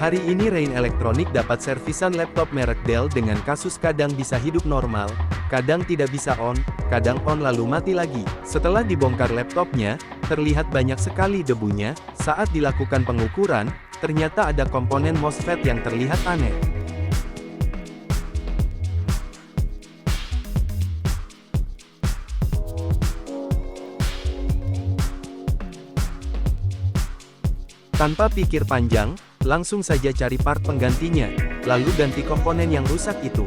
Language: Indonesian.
Hari ini Rain Electronic dapat servisan laptop merek Dell dengan kasus kadang bisa hidup normal, kadang tidak bisa on, kadang on lalu mati lagi. Setelah dibongkar laptopnya, terlihat banyak sekali debunya. Saat dilakukan pengukuran, ternyata ada komponen MOSFET yang terlihat aneh. Tanpa pikir panjang, langsung saja cari part penggantinya, lalu ganti komponen yang rusak itu.